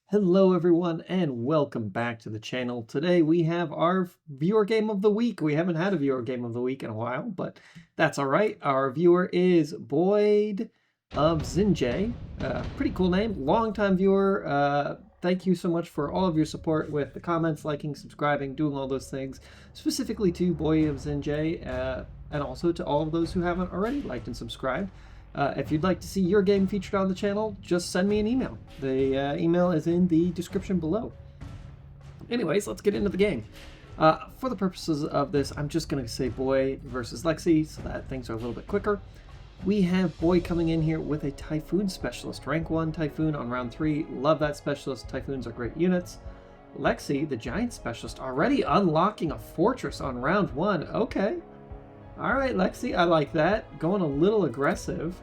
Hello everyone and welcome back to the channel. Today we have our viewer game of the week. We haven't had a viewer game of the week in a while, but that's all right. Our viewer is BoydofZINJ. Pretty cool name, longtime viewer. Thank you so much for all of your support with the comments, liking, subscribing, doing all those things, specifically to BoydofZINJ, and also to all of those who haven't already liked and subscribed. If you'd like to see your game featured on the channel, just send me an email. The email is in the description below. Anyways, let's get into the game. For the purposes of this, I'm just going to say Boyd versus Lexi so that things are a little bit quicker. We have Boyd coming in here with a Typhoon Specialist. Rank 1 Typhoon on round 3. Love that Specialist. Typhoons are great units. Lexi, the Giant Specialist, already unlocking a Fortress on round 1. Okay. Alright, Lexi, I like that. Going a little aggressive.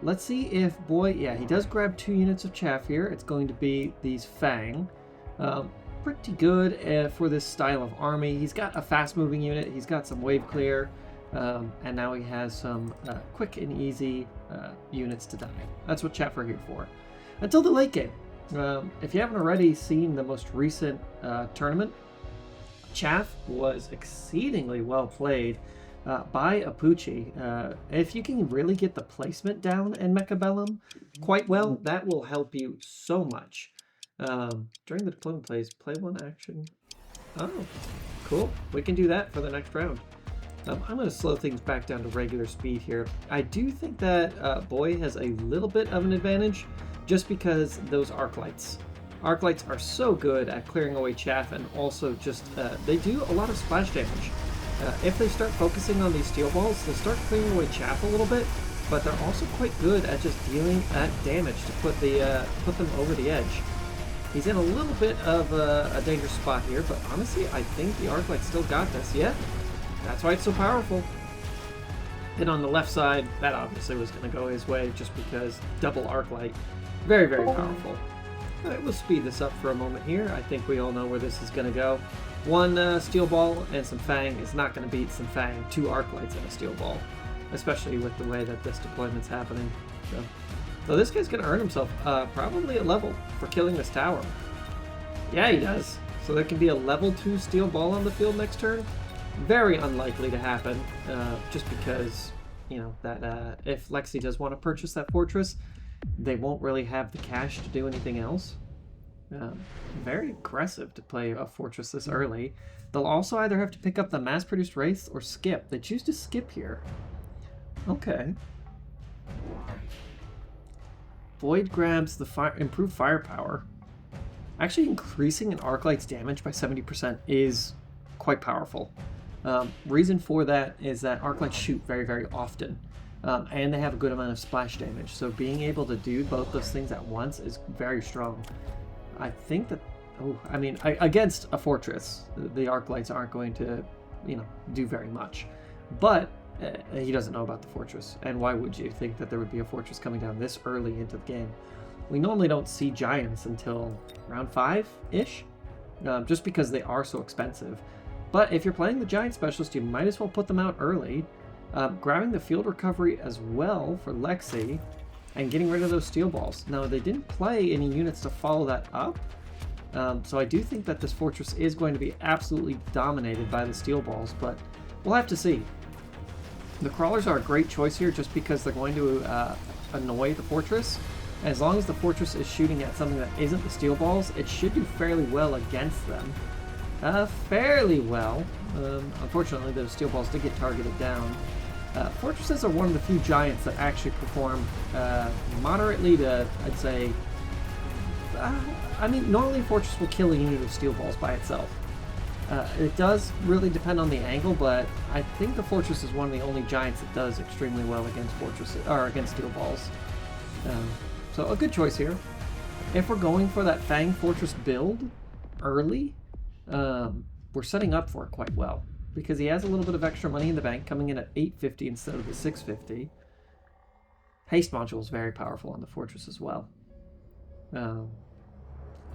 Let's see if Boyd... Yeah, he does grab 2 units of chaff here. It's going to be these Fang. Pretty good for this style of army. He's got a fast-moving unit. He's got some wave clear. And now he has some quick and easy units to die. That's what chaff are here for. Until the late game. If you haven't already seen the most recent tournament, chaff was exceedingly well played by Apucci. If you can really get the placement down in Mechabellum quite well, that will help you so much. During the deployment phase, play one action. Oh, cool. We can do that for the next round. I'm going to slow things back down to regular speed here. I do think that Boyd has a little bit of an advantage just because those arc lights. Arc lights are so good at clearing away chaff, and also just they do a lot of splash damage. If they start focusing on these steel balls, they'll start clearing away chaff a little bit, but they're also quite good at just dealing that damage to put them over the edge. He's in a little bit of a dangerous spot here, but honestly, I think the arc light still got this. Yeah, that's why it's so powerful. And on the left side, that obviously was going to go his way just because double arc light, very, very powerful. All right, we'll speed this up for a moment here. I think we all know where this is going to go. One steel ball and some Fang is not going to beat some Fang. 2 arc lights and a steel ball, especially with the way that this deployment's happening. So this guy's going to earn himself probably a level for killing this tower. Yeah, he does. So there can be a level 2 steel ball on the field next turn. Very unlikely to happen, just because, you know, that if Lexi does want to purchase that fortress, they won't really have the cash to do anything else. Very aggressive to play a fortress this early. They'll also either have to pick up the mass-produced wraiths or skip. They choose to skip here. Okay. Boyd grabs the improved firepower. Actually, increasing an arc light's damage by 70% is quite powerful. Reason for that is that arc lights shoot very, very often. And they have a good amount of splash damage, so being able to do both those things at once is very strong. I think that, against a fortress, the arc lights aren't going to, do very much. But he doesn't know about the fortress, and why would you think that there would be a fortress coming down this early into the game? We normally don't see giants until round 5-ish, just because they are so expensive. But if you're playing the giant specialist, you might as well put them out early. Grabbing the field recovery as well for Lexi, and getting rid of those steel balls. Now, they didn't play any units to follow that up, so I do think that this fortress is going to be absolutely dominated by the steel balls, but we'll have to see. The crawlers are a great choice here just because they're going to annoy the fortress. As long as the fortress is shooting at something that isn't the steel balls, it should do fairly well against them. Fairly well. Unfortunately, those steel balls did get targeted down. Fortresses are one of the few giants that actually perform moderately to, I'd say... normally a fortress will kill a unit of steel balls by itself. It does really depend on the angle, but I think the fortress is one of the only giants that does extremely well against fortresses, or against steel balls. So a good choice here. If we're going for that Fang Fortress build early, we're setting up for it quite well, because he has a little bit of extra money in the bank, coming in at 850 instead of the 650. Haste module is very powerful on the fortress as well.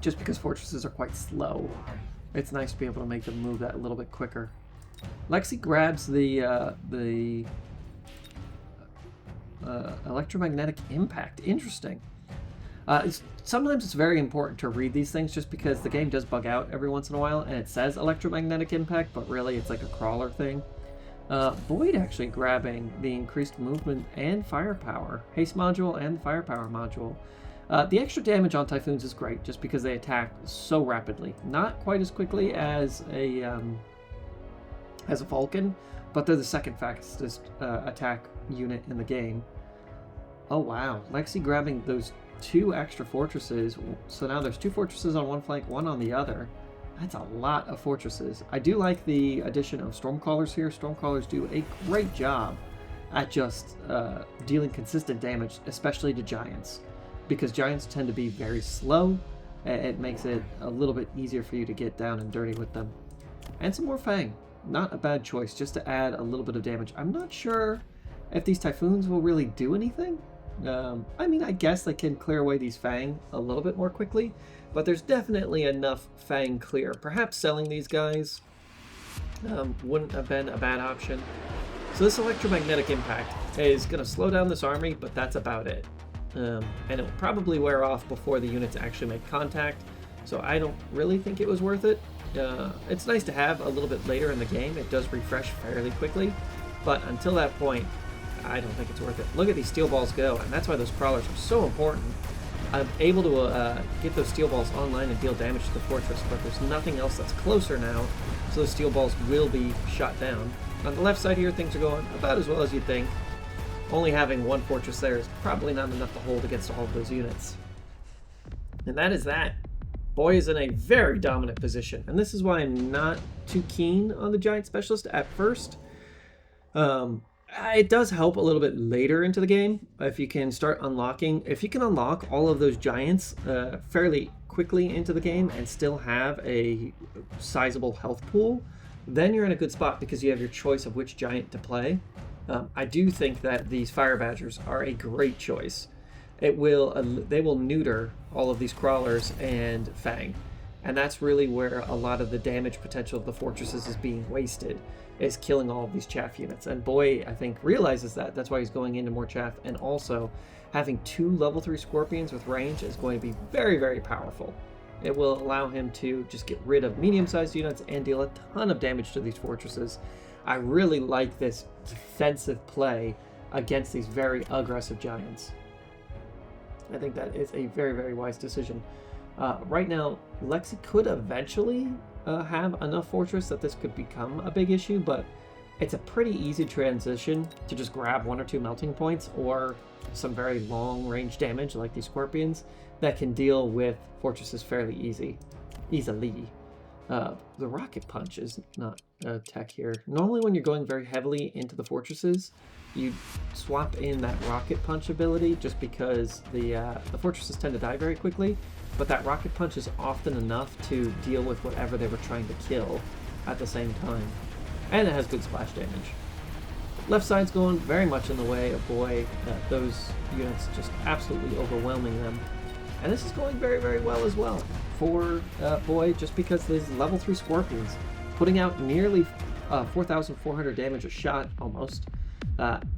Just because fortresses are quite slow, it's nice to be able to make them move that a little bit quicker. Lexi grabs the electromagnetic impact. Interesting. Sometimes it's very important to read these things just because the game does bug out every once in a while and it says electromagnetic impact, but really it's like a crawler thing. Boyd actually grabbing the increased movement and firepower. Haste module and firepower module. The extra damage on Typhoons is great just because they attack so rapidly. Not quite as quickly as a Vulcan, but they're the second fastest attack unit in the game. Oh wow, Lexi grabbing those 2 extra fortresses. So now there's 2 fortresses on one flank, 1 on the other. That's a lot of fortresses. I do like the addition of Stormcrawlers here. Stormcrawlers do a great job at just dealing consistent damage, especially to giants. Because giants tend to be very slow, it makes it a little bit easier for you to get down and dirty with them. And some more Fang. Not a bad choice, just to add a little bit of damage. I'm not sure if these Typhoons will really do anything. I mean, I guess they can clear away these Fang a little bit more quickly, but there's definitely enough Fang clear. Perhaps selling these guys wouldn't have been a bad option. So this electromagnetic impact is going to slow down this army, but that's about it. And it will probably wear off before the units actually make contact, so I don't really think it was worth it. It's nice to have a little bit later in the game. It does refresh fairly quickly, but until that point, I don't think it's worth it. Look at these steel balls go, and that's why those crawlers are so important. I'm able to get those steel balls online and deal damage to the fortress, but there's nothing else that's closer now, so those steel balls will be shot down. On the left side here, things are going about as well as you'd think. Only having 1 fortress there is probably not enough to hold against all of those units. And that is that. Boy is in a very dominant position, and this is why I'm not too keen on the Giant Specialist at first. It does help a little bit later into the game if you can start unlocking. If you can unlock all of those giants fairly quickly into the game and still have a sizable health pool, then you're in a good spot because you have your choice of which giant to play. I do think that these Fire Badgers are a great choice. They will neuter all of these crawlers and Fang, and that's really where a lot of the damage potential of the fortresses is being wasted, is killing all of these chaff units. And Boy, I think, realizes that. That's why he's going into more chaff, and also having 2 level 3 scorpions with range is going to be very, very powerful. It will allow him to just get rid of medium-sized units and deal a ton of damage to these fortresses. I really like this defensive play against these very aggressive giants. I think that is a very, very wise decision. Right now, Lexi could eventually have enough fortress that this could become a big issue, but it's a pretty easy transition to just grab 1 or 2 melting points or some very long range damage like these scorpions that can deal with fortresses fairly easily. The rocket punch is not a tech here. Normally when you're going very heavily into the fortresses, you swap in that rocket punch ability just because the fortresses tend to die very quickly, but that rocket punch is often enough to deal with whatever they were trying to kill at the same time. And it has good splash damage. Left side's going very much in the way of Boy. Those units just absolutely overwhelming them. And this is going very, very well as well for Boy, just because these level 3 scorpions putting out nearly 4,400 damage a shot almost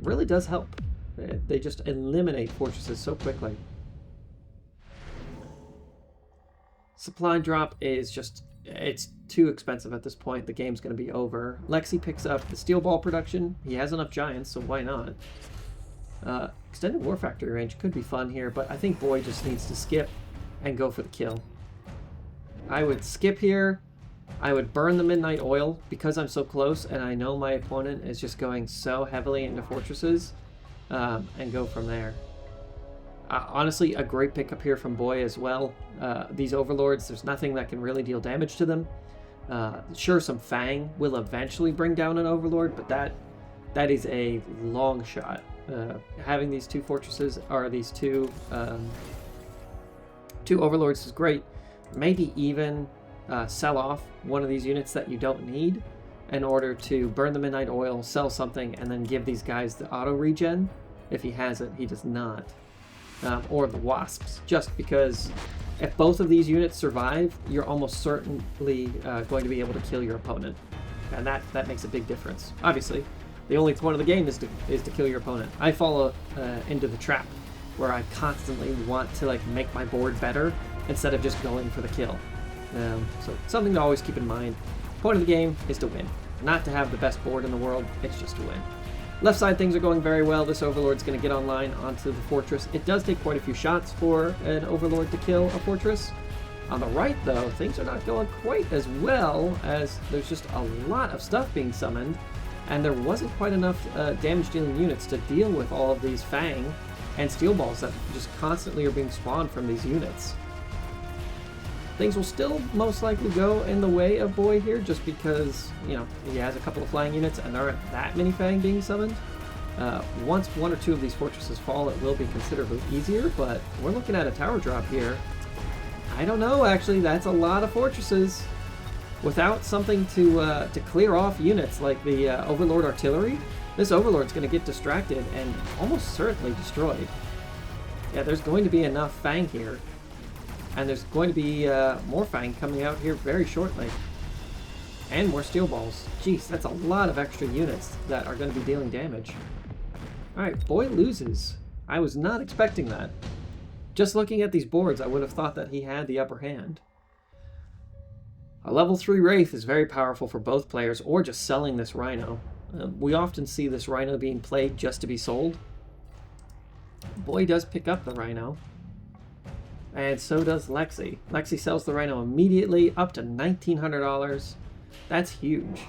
really does help. They just eliminate fortresses so quickly. Supply drop is just, it's too expensive at this point. The game's going to be over. Lexi picks up the steel ball production. He has enough giants, so why not? Extended war factory range could be fun here, but I think Boy just needs to skip and go for the kill. I would skip here. I would burn the midnight oil because I'm so close and I know my opponent is just going so heavily into fortresses, and go from there. Honestly, a great pickup here from Boy as well. These overlords, there's nothing that can really deal damage to them. Sure, some Fang will eventually bring down an overlord, but that is a long shot. Having these 2 fortresses, or these two overlords, is great. Maybe even sell off one of these units that you don't need in order to burn the midnight oil, sell something, and then give these guys the auto regen. If he has it, he does not. Or the wasps, just because if both of these units survive, you're almost certainly going to be able to kill your opponent, and that makes a big difference. Obviously, The only point of the game is to kill your opponent. I fall into the trap where I constantly want to like make my board better instead of just going for the kill. So something to always keep in mind. Point of the game is to win, not to have the best board in the world. It's just to win. Left side, things are going very well. This Overlord's going to get online onto the fortress. It does take quite a few shots for an Overlord to kill a fortress. On the right, though, things are not going quite as well, as there's just a lot of stuff being summoned, and there wasn't quite enough damage-dealing units to deal with all of these Fang and Steel Balls that just constantly are being spawned from these units. Things will still most likely go in the way of Boy here, just because, you know, he has a couple of flying units and there aren't that many Fang being summoned. Once one or two of these fortresses fall, it will be considerably easier, but we're looking at a tower drop here. I don't know, actually. That's a lot of fortresses. Without something to clear off units like the Overlord Artillery, this Overlord's going to get distracted and almost certainly destroyed. Yeah, there's going to be enough Fang here. And there's going to be more Fang coming out here very shortly. And more Steel Balls. Jeez, that's a lot of extra units that are going to be dealing damage. Alright, Boy loses. I was not expecting that. Just looking at these boards, I would have thought that he had the upper hand. A level 3 Wraith is very powerful for both players, or just selling this Rhino. We often see this Rhino being played just to be sold. Boy does pick up the Rhino. And so does Lexi. Lexi sells the Rhino immediately, up to $1,900. That's huge.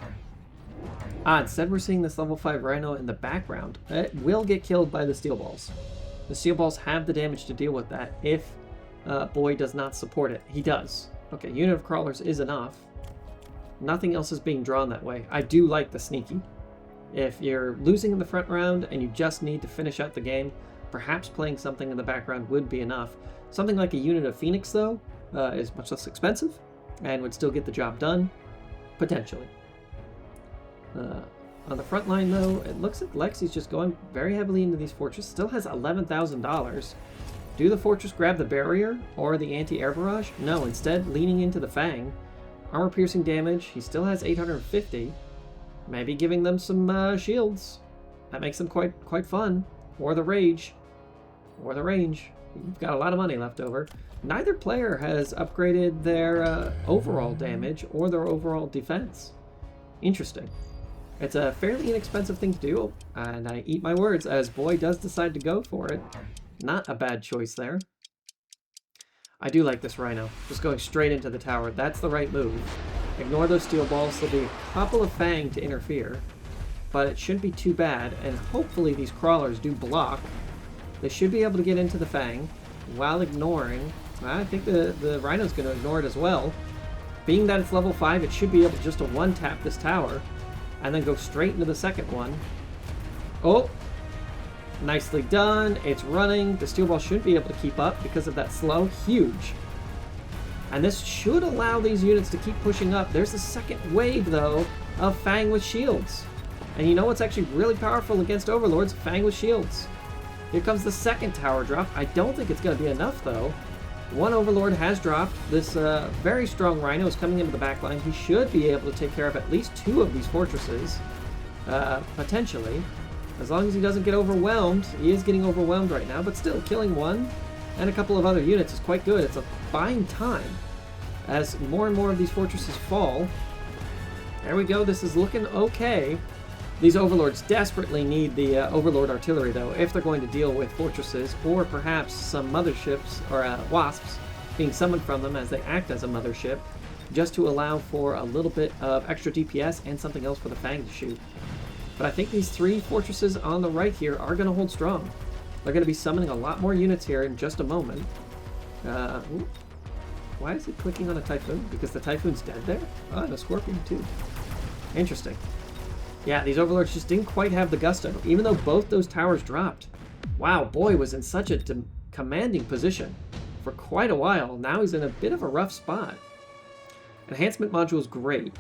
Instead we're seeing this level 5 Rhino in the background. It will get killed by the Steel Balls. The Steel Balls have the damage to deal with that if Boy does not support it. He does. Okay, unit of crawlers is enough. Nothing else is being drawn that way. I do like the sneaky. If you're losing in the front round and you just need to finish out the game, perhaps playing something in the background would be enough. Something like a unit of Phoenix, though, is much less expensive and would still get the job done, potentially. On the front line, though, it looks like Lexi's just going very heavily into these fortresses. Still has $11,000. Do the fortress grab the barrier or the anti-air barrage? No, instead leaning into the Fang. Armor-piercing damage. He still has 850. Maybe giving them some shields. That makes them quite fun. Or the rage. Or the range. You've got a lot of money left over. Neither player has upgraded their overall damage or their overall defense. Interesting. It's a fairly inexpensive thing to do, and I eat my words as Boy does decide to go for it. Not a bad choice there. I do like this Rhino. Just going straight into the tower. That's the right move. Ignore those Steel Balls. There'll be a couple of Fang to interfere, but it shouldn't be too bad, and hopefully these crawlers do block. They should be able to get into the Fang while ignoring. I think the Rhino's going to ignore it as well. Being that it's level 5, it should be able just to one-tap this tower and then go straight into the second one. Oh! Nicely done. It's running. The Steel Ball should be able to keep up because of that slow. Huge. And this should allow these units to keep pushing up. There's the second wave, though, of Fang with shields. And you know what's actually really powerful against Overlords? Fang with shields. Here comes the second tower drop. I don't think it's going to be enough, though. One Overlord has dropped. This very strong Rhino is coming into the backline. He should be able to take care of at least 2 of these fortresses, potentially. As long as he doesn't get overwhelmed. He is getting overwhelmed right now, but still, killing one and a couple of other units is quite good. It's a buying time as more and more of these fortresses fall. There we go. This is looking okay. These Overlords desperately need the Overlord Artillery, though, if they're going to deal with fortresses, or perhaps some motherships, or wasps, being summoned from them as they act as a mothership, just to allow for a little bit of extra DPS and something else for the Fang to shoot. But I think these 3 fortresses on the right here are going to hold strong. They're going to be summoning a lot more units here in just a moment. Why is it clicking on a Typhoon? Because the Typhoon's dead there? Oh, and a Scorpion, too. Interesting. Yeah, these Overlords just didn't quite have the gusto, even though both those towers dropped. Wow, Boy was in such a commanding position for quite a while. Now he's in a bit of a rough spot. Enhancement module is great,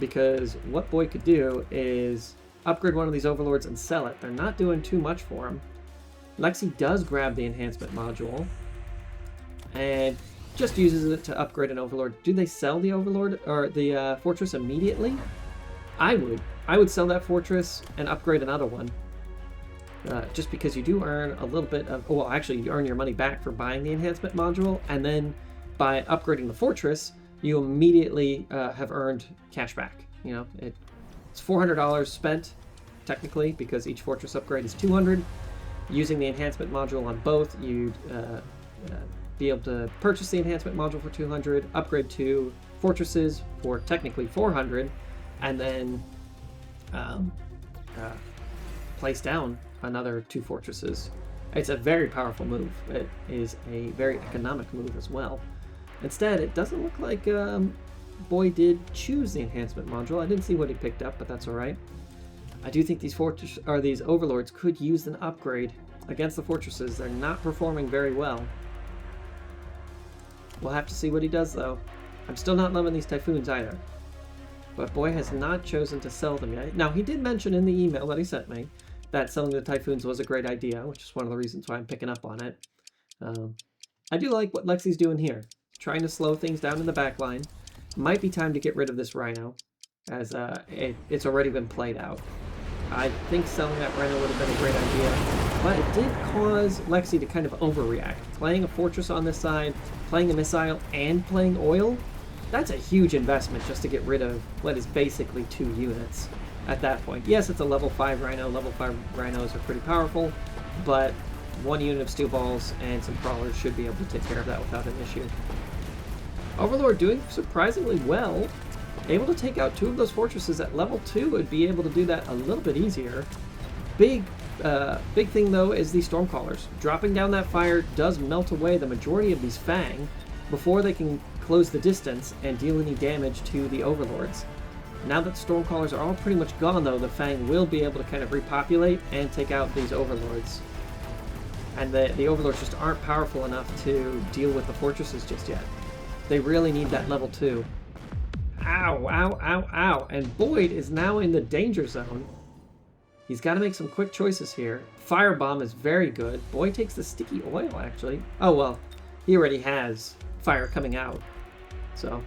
because what Boy could do is upgrade one of these Overlords and sell it. They're not doing too much for him. Lexi does grab the enhancement module and just uses it to upgrade an Overlord. Do they sell the Overlord or the fortress immediately? I would. I would sell that fortress and upgrade another one. Just because you do earn a little bit of... Well, actually, you earn your money back for buying the enhancement module, and then by upgrading the fortress, you immediately have earned cash back. You know, it's $400 spent, technically, because each fortress upgrade is $200. Using the enhancement module on both, you'd be able to purchase the enhancement module for $200, upgrade 2 fortresses for technically $400, and then place down another 2 fortresses. It's a very powerful move. It is a very economic move as well. Instead, it doesn't look like Boy did choose the enhancement module. I didn't see what he picked up, but that's all right. I do think these these overlords could use an upgrade against the fortresses. They're not performing very well. We'll have to see what he does, though. I'm still not loving these typhoons either. But Boy has not chosen to sell them yet. Now, he did mention in the email that he sent me that selling the typhoons was a great idea, which is one of the reasons why I'm picking up on it. I do like what Lexi's doing here. Trying to slow things down in the back line. Might be time to get rid of this Rhino, as it's already been played out. I think selling that Rhino would have been a great idea, but it did cause Lexi to kind of overreact. Playing a fortress on this side, playing a missile, and playing oil, that's a huge investment just to get rid of what is basically 2 units at that point. Yes, it's a level 5 Rhino. Level 5 Rhinos are pretty powerful, but 1 unit of steel balls and some crawlers should be able to take care of that without an issue. Overlord doing surprisingly well. Able to take out 2 of those fortresses at level 2 would be able to do that a little bit easier. Big thing though is the Stormcallers. Dropping down that fire does melt away the majority of these Fang before they can close the distance and deal any damage to the Overlords. Now that the Stormcallers are all pretty much gone though, the Fang will be able to kind of repopulate and take out these Overlords. And the Overlords just aren't powerful enough to deal with the fortresses just yet. They really need that level 2. Ow, ow, ow, ow. And Boyd is now in the danger zone. He's got to make some quick choices here. Firebomb is very good. Boyd takes the sticky oil, actually. Oh, well, he already has fire coming out. So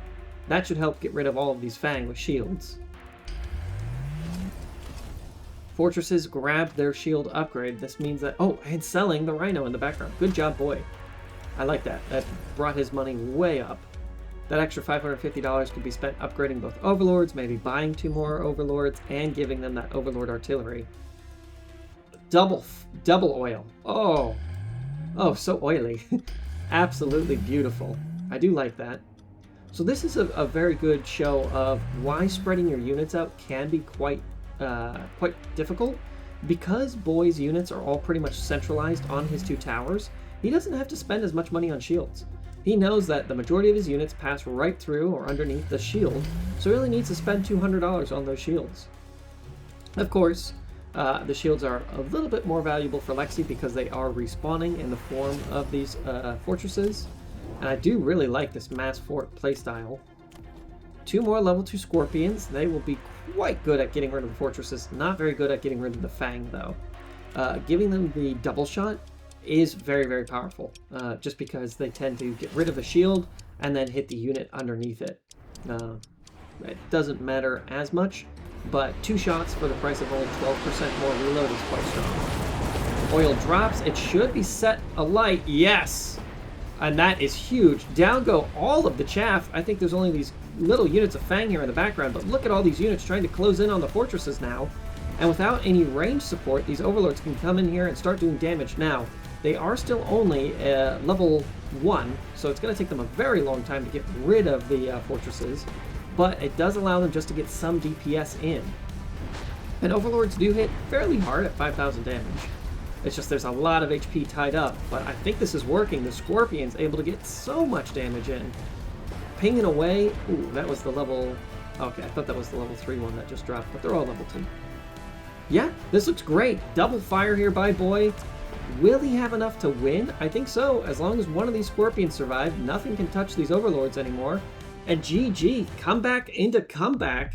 that should help get rid of all of these Fang with shields. Fortresses grabbed their shield upgrade. This means that... Oh, and selling the Rhino in the background. Good job, Boyd. I like that. That brought his money way up. That extra $550 could be spent upgrading both Overlords, maybe buying 2 more Overlords, and giving them that Overlord artillery. Double oil. Oh, so oily. Absolutely beautiful. I do like that. So this is a very good show of why spreading your units out can be quite difficult. Because Boy's units are all pretty much centralized on his 2 towers, he doesn't have to spend as much money on shields. He knows that the majority of his units pass right through or underneath the shield, so he only needs to spend $200 on those shields. Of course, the shields are a little bit more valuable for Lexi because they are respawning in the form of these fortresses, and I do really like this mass fort playstyle. 2 more level 2 Scorpions. They will be quite good at getting rid of the fortresses, not very good at getting rid of the Fang though. Giving them the double shot is very, very powerful, just because they tend to get rid of the shield and then hit the unit underneath it. It doesn't matter as much, but 2 shots for the price of only 12% more reload is quite strong. Oil drops. It should be set alight. Yes! And that is huge. Down go all of the chaff. I think there's only these little units of Fang here in the background, but look at all these units trying to close in on the fortresses now. And without any range support, these Overlords can come in here and start doing damage now. They are still only level 1, so it's going to take them a very long time to get rid of the fortresses, but it does allow them just to get some DPS in. And Overlords do hit fairly hard at 5,000 damage. It's just there's a lot of HP tied up, but I think this is working. The Scorpion's able to get so much damage in. Pinging away. Ooh, that was the level... Okay, I thought that was the level 3 one that just dropped, but they're all level 2. Yeah, this looks great. Double fire here by Boy. Will he have enough to win? I think so. As long as one of these Scorpions survive, nothing can touch these Overlords anymore. And GG, comeback into comeback.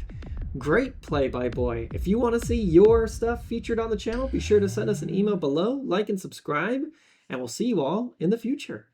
Great play by Boy. If you want to see your stuff featured on the channel, be sure to send us an email below, like and subscribe, and we'll see you all in the future.